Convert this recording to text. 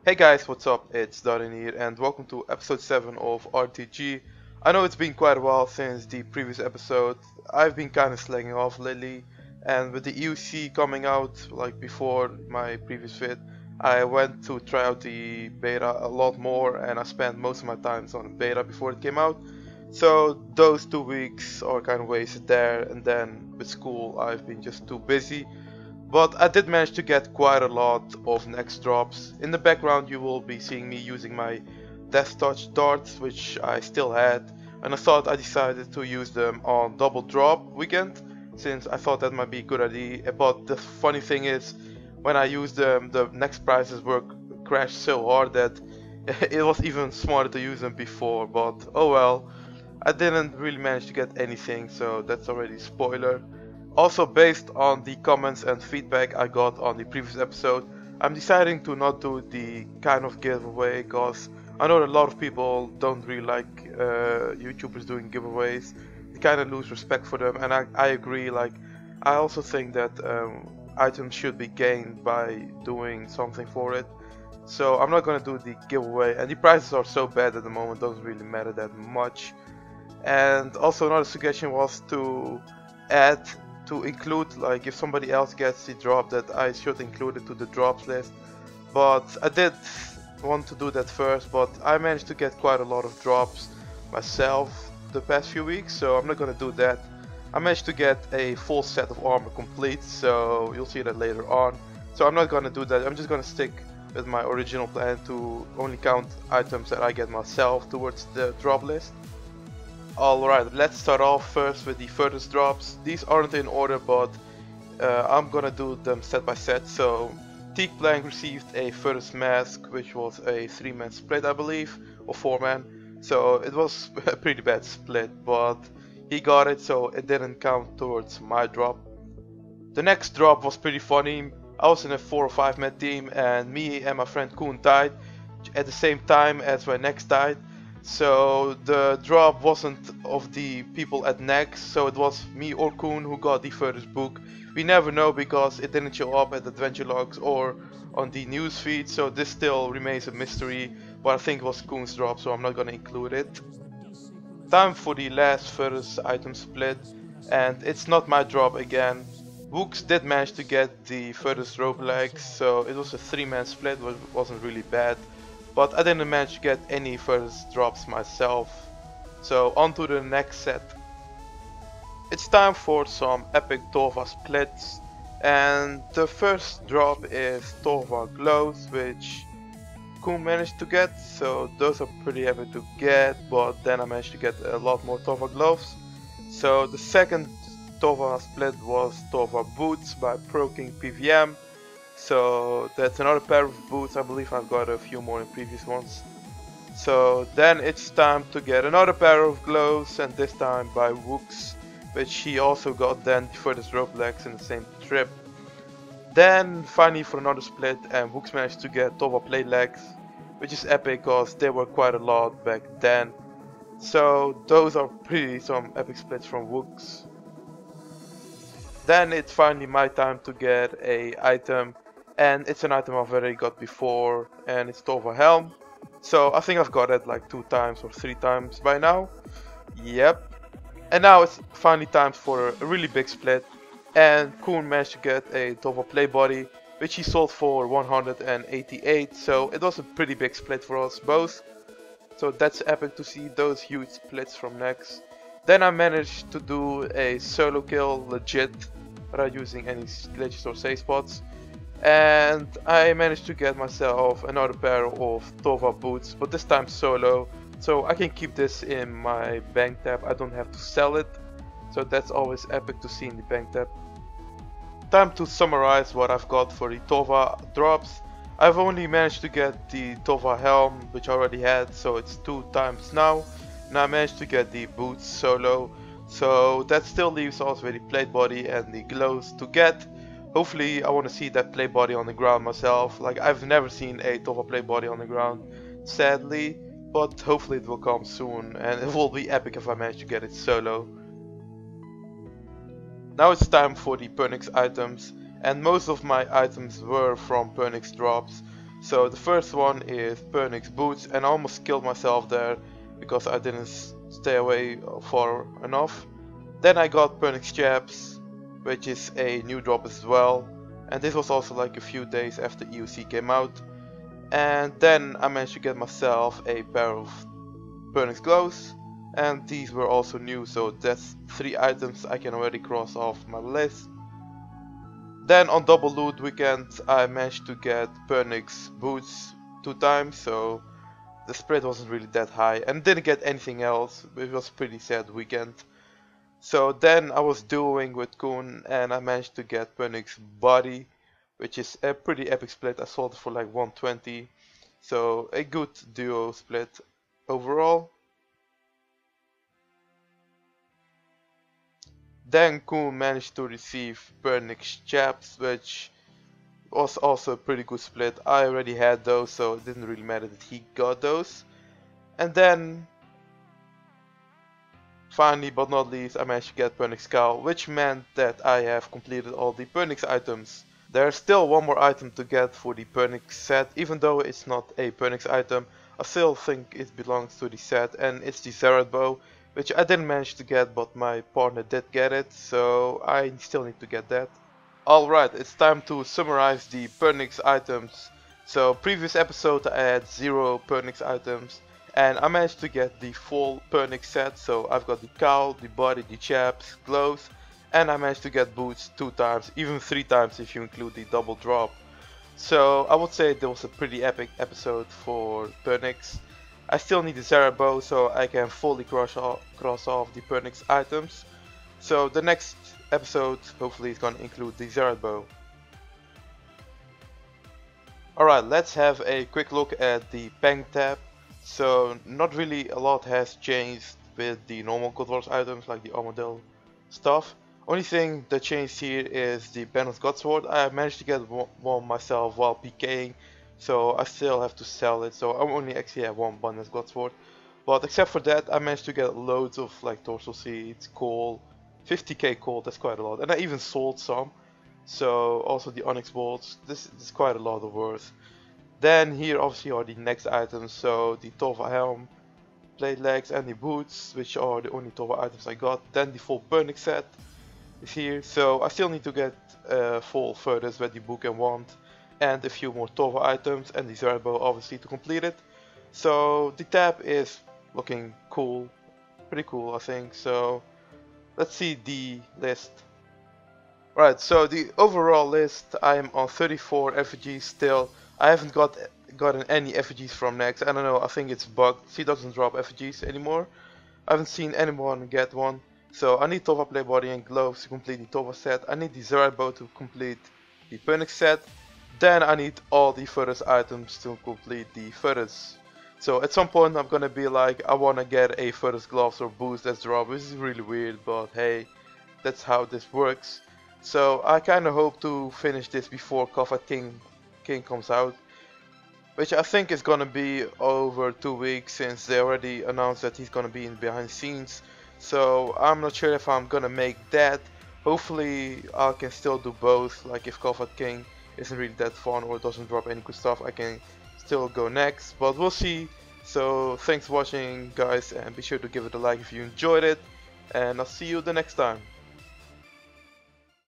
Hey guys, what's up? It's Darren here and welcome to episode 7 of RTG. I know it's been quite a while since the previous episode. I've been kind of slacking off lately, and with the EUC coming out like before my previous vid, I went to try out the beta a lot more and I spent most of my time on the beta before it came out. So those 2 weeks are kind of wasted there, and then with school I've been just too busy. But I did manage to get quite a lot of next drops. In the background you will be seeing me using my Death Touch darts, which I still had, and I decided to use them on double drop weekend, since I thought that might be a good idea. But the funny thing is, when I used them, the next prices were crashed so hard that it was even smarter to use them before. But oh well, I didn't really manage to get anything, so that's already a spoiler. Also, based on the comments and feedback I got on the previous episode, I'm deciding to not do the kind of giveaway, because I know that a lot of people don't really like YouTubers doing giveaways. They kind of lose respect for them, and I agree. Like, I also think that items should be gained by doing something for it. So I'm not gonna do the giveaway, and the prices are so bad at the moment, doesn't really matter that much. And also another suggestion was to include, like, if somebody else gets the drop, that I should include it to the drops list. But I did want to do that first, but I managed to get quite a lot of drops myself the past few weeks, so I'm not gonna do that. I managed to get a full set of armor complete, so you'll see that later on. So I'm not gonna do that. I'm just gonna stick with my original plan to only count items that I get myself towards the drop list. Alright, let's start off first with the furthest drops. These aren't in order, but I'm gonna do them set by set. So Teak Plank received a furthest mask, which was a 3-man split, I believe, or 4-man. So it was a pretty bad split, but he got it, so it didn't count towards my drop. The next drop was pretty funny. I was in a 4 or 5-man team, and me and my friend Koen died at the same time as my next died. So the drop wasn't of the people at next, so it was me or Koen who got the furthest book. We never know because it didn't show up at adventure logs or on the news feed, so this still remains a mystery, but I think it was Koen's drop, so I'm not gonna include it. Time for the last furthest item split, and it's not my drop again. Wooks did manage to get the furthest rope legs, so it was a 3-man split, which wasn't really bad. But I didn't manage to get any first drops myself. So on to the next set. It's time for some epic Torva splits. And the first drop is Torva Gloves, which Koen managed to get. So those are pretty epic to get, but then I managed to get a lot more Torva Gloves. So the second Torva split was Torva Boots by Pro King PVM. So that's another pair of boots. I believe I've got a few more in previous ones. So then it's time to get another pair of gloves, and this time by Wooks, which he also got then the furthest rope legs in the same trip. Then finally for another split, and Wooks managed to get Torva Platelegs, which is epic because there were quite a lot back then. So those are pretty some epic splits from Wooks. Then it's finally my time to get a item. And it's an item I've already got before, and it's Torva Helm. So I think I've got it like 2 times or 3 times by now. Yep. And now it's finally time for a really big split. And Koen managed to get a Torva Plate Body, which he sold for 188. So it was a pretty big split for us both. So that's epic to see those huge splits from next. Then I managed to do a solo kill legit, without using any glitches or save spots. And I managed to get myself another pair of Torva Boots, but this time solo, so I can keep this in my bank tab. I don't have to sell it, so that's always epic to see in the bank tab. Time to summarize what I've got for the Torva drops. I've only managed to get the Torva Helm, which I already had, so it's 2 times now, and I managed to get the Boots solo, so that still leaves us with the Plate Body and the Gloves to get. Hopefully I want to see that Plate Body on the ground myself. Like, I've never seen a Torva Plate Body on the ground, sadly, but hopefully it will come soon, and it will be epic if I manage to get it solo. Now it's time for the Pernix items, and most of my items were from Pernix drops. So the first one is Pernix Boots, and I almost killed myself there because I didn't stay away far enough. Then I got Pernix Chaps, which is a new drop as well, and this was also like a few days after EUC came out. And then I managed to get myself a pair of Bandos Gloves, and these were also new, so that's 3 items I can already cross off my list. Then on double loot weekend I managed to get Pernix Boots 2 times, so the spread wasn't really that high, and didn't get anything else. It was a pretty sad weekend. So then I was duoing with Koen and I managed to get Pernix Body, which is a pretty epic split. I sold it for like 120, so a good duo split overall. Then Koen managed to receive Pernix Chaps, which was also a pretty good split. I already had those, so it didn't really matter that he got those. And then finally but not least, I managed to get Pernix Cowl, which meant that I have completed all the Pernix items. There's still one more item to get for the Pernix set. Even though it's not a Pernix item, I still think it belongs to the set, and it's the Saradomin, which I didn't manage to get, but my partner did get it, so I still need to get that. Alright, it's time to summarize the Pernix items. So previous episode I had 0 Pernix items, and I managed to get the full Pernix set. So I've got the cowl, the body, the chaps, gloves, and I managed to get boots 2 times, even 3 times if you include the double drop. So I would say that was a pretty epic episode for Pernix. I still need the Saradomin so I can fully cross off the Pernix items. So the next episode hopefully is gonna include the Saradomin. Alright, let's have a quick look at the Peng tab. So not really a lot has changed with the normal Cold Wars items like the Armadyl stuff. Only thing that changed here is the Bandos Sword. I managed to get one myself while PKing, so I still have to sell it, so I only actually have one Bandos Sword. But except for that, I managed to get loads of like torso seeds, coal, 50k coal, that's quite a lot, and I even sold some. So also the Onyx bolts, this is quite a lot of worth. Then here obviously are the next items, so the Torva Helmet, Platelegs and the boots, which are the only Torva items I got. Then the full Pernix set is here, so I still need to get full furthers with the book and wand, and a few more Torva items, and the Saradomin obviously to complete it. So the tab is looking cool, pretty cool I think. So let's see the list. Right, so the overall list, I am on 34 effigies still. I haven't gotten any effigies from Nex. I don't know, I think it's bugged. She doesn't drop effigies anymore. I haven't seen anyone get one. So I need Torva Body and Gloves to complete the Torva set. I need the Saradomin to complete the Pernix set. Then I need all the furthest items to complete the furthest. So at some point I'm gonna be like, I wanna get a furthest gloves or boots that's drop, which is really weird, but hey, that's how this works. So I kinda hope to finish this before Combat King comes out, which I think is gonna be over 2 weeks, since they already announced that he's gonna be in behind the scenes. So I'm not sure if I'm gonna make that. Hopefully I can still do both, like if Combat King isn't really that fun or doesn't drop any good stuff, I can still go next, but we'll see. So thanks for watching guys, and be sure to give it a like if you enjoyed it, and I'll see you the next time.